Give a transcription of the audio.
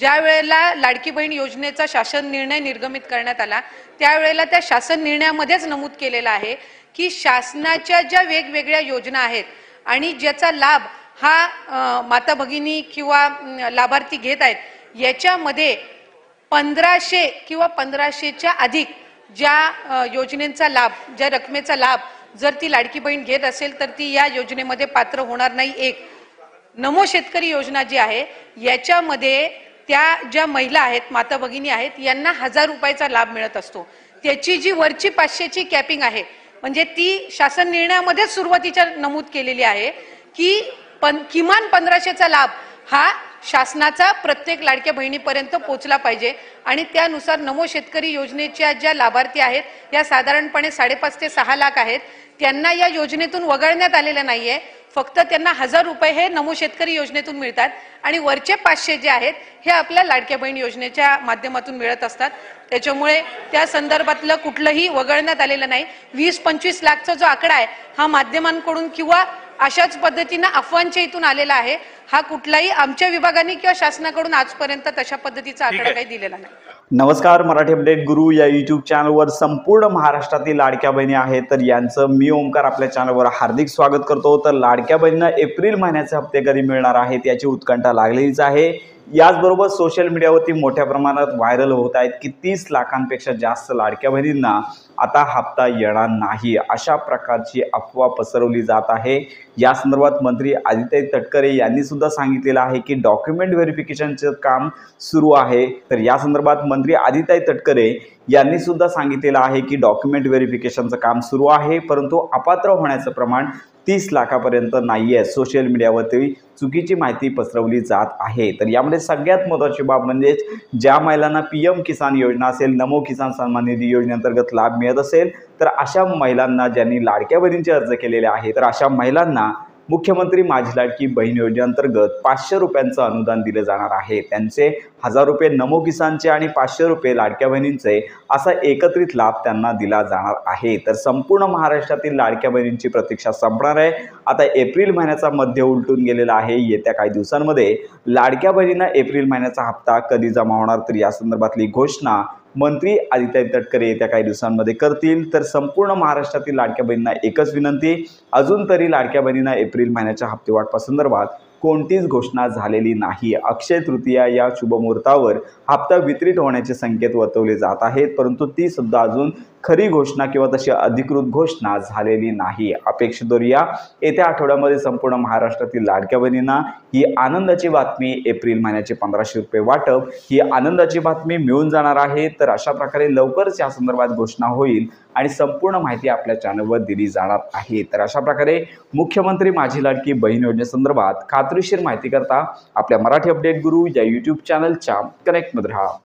ज्या वेळेला लाडकी बहीण योजनेचा शासन निर्णय निर्गमित करण्यात आला त्यावेळेला त्या शासन निर्णयामध्येच नमूद केलेलं आहे की शासनाच्या ज्या वेगवेगळ्या योजना आहेत आणि ज्याचा लाभ हा माता भगिनी किंवा लाभार्थी घेत आहेत याच्यामध्ये 1500 किंवा 1500च्या अधिक ज्या योजनेचा लाभ, ज्या रकमेचा लाभ जर ती लाडकी बहीण घेत असेल तर ती या योजनेमध्ये पात्र होणार नाही। एक नमो शेतकरी योजना जी आहे याच्यामध्ये त्या ज्या महिला आहेत, माता भगिनी आहेत, यांना 1000 रुपयाचा लाभ मिळत असतो। त्याची जी वरची 500ची कॅपिंग आहे म्हणजे ती शासन निर्णयामध्ये सुरुवातीच्या नमूद केलेली आहे की किमान 1500चा लाभ हा शासनाचा प्रत्येक लाडक्या बहिणीपर्यंत पोहोचला पाहिजे आणि त्यानुसार नमो शेतकरी योजनेच्या ज्या लाभार्थी आहेत या साधारणपणे 5.5 ते 6 लाख आहेत। त्यांना या योजनेतून वगळण्यात आलेलं नाहीये, फक्त त्यांना 1000 रुपये हे नमो शेतकरी योजनेतून मिळतात आणि वरचे 500 जे आहेत हे आपल्या लाडक्या बहीण योजनेच्या माध्यमातून मिळत असतात। त्याच्यामुळे त्या संदर्भातलं कुठलंही वगळण्यात आलेलं नाही। 20-25 लाखचा जो आकडा आहे हा माध्यमांकडून किंवा अशाच पद्धतीने अफवांच्या इथून आलेला आहे। हा कुठलाही आमच्या विभागाने किंवा शासनाकडून आजपर्यंत तशा पद्धतीचा आकडा काही दिलेला नाही। नमस्कार, मराठी अपडेट गुरु या यूट्यूब चॅनलवर संपूर्ण महाराष्ट्रातील लाडक्या बहिणी आहेत तर यांचं मी ओमकार आपल्या चॅनलवर हार्दिक स्वागत करतो। तर लाडक्या बहिणींना एप्रिल महिन्याचे हप्ते कधी मिळणार आहेत याची उत्कंठा लागलेलीच आहे। याचबरोबर सोशल मीडियावरती मोठ्या प्रमाणात व्हायरल होत आहेत की 30 लाखांपेक्षा जास्त लाडक्या बहिणींना आता हप्ता येणार नाही, अशा प्रकारची अफवा पसरवली जात आहे। या संदर्भात मंत्री आदित्य तटकरे यांनी सुद्धा सांगितलेलं आहे की डॉक्युमेंट व्हेरिफिकेशनचं काम सुरू आहे। तर या संदर्भात मंत्री आदित्य तटकरे यांनी सुद्धा सांगितलेलं आहे की डॉक्युमेंट व्हेरिफिकेशनचं काम सुरू आहे, परंतु अपात्र होण्याचं प्रमाण 30 लाखापर्यंत नाही आहे। सोशल मीडियावरती चुकीची माहिती पसरवली जात आहे। तर यामध्ये सगळ्यात महत्त्वाची बाब म्हणजे ज्या महिलांना पीएम किसान योजना असेल, नमो किसान सन्मान निधी योजनेअंतर्गत लाभ मिळत असेल तर अशा महिलांना ज्यांनी लाडक्या बहिणींचे अर्ज केलेले आहे तर अशा महिलांना मुख्यमंत्री माझी लाडकी बहीण योजनेअंतर्गत 500 रुपयांचं अनुदान दिले जाणार आहे। त्यांचे 1000 रुपये नमो किसानचे आणि 500 रुपये लाडक्या बहिणींचे असा एकत्रित लाभ त्यांना दिला जाणार आहे। तर संपूर्ण महाराष्ट्रातील लाडक्या बहिणींची प्रतीक्षा संपणार आहे। आता एप्रिल महिन्याचा मध्य उलटून गेलेला आहे। येत्या काही दिवसांमध्ये लाडक्या बहिणींना एप्रिल महिन्याचा हप्ता कधी जमा होणार तर या संदर्भातली घोषणा मंत्री आदित्य तटकरे येत्या काही दिवसांमध्ये करतील। तर संपूर्ण महाराष्ट्रातील लाडक्या बहिणींना एकच विनंती, अजून तरी लाडक्या बहिणींना एप्रिल महिन्याच्या हप्ते वाटपासंदर्भात कोणतीच घोषणा झालेली नाही। अक्षय तृतीया या शुभमुहूर्तावर हप्ता वितरित होण्याचे संकेत वर्तवले जात आहेत, परंतु ती सुद्धा अजून खरी घोषणा किंवा तशी अधिकृत घोषणा झालेली नाही। अपेक्षित धरूया येत्या आठवड्यामध्ये संपूर्ण महाराष्ट्रातील लाडक्या बहिणींना ही आनंदाची बातमी, एप्रिल महिन्याचे 1500 रुपये वाटप ही आनंदाची बातमी मिळून जाणार आहे। तर अशा प्रकारे लवकरच या संदर्भात घोषणा होईल आणि संपूर्ण माहिती आपल्या चॅनलवर दिली जाणार आहे। तर अशा प्रकारे मुख्यमंत्री माझी लाडकी बहीण योजनेसंदर्भात खात्रीशीर माहिती करता आपल्या मराठी अपडेट गुरु या यूट्यूब चॅनलच्या कनेक्टमध्ये राहा।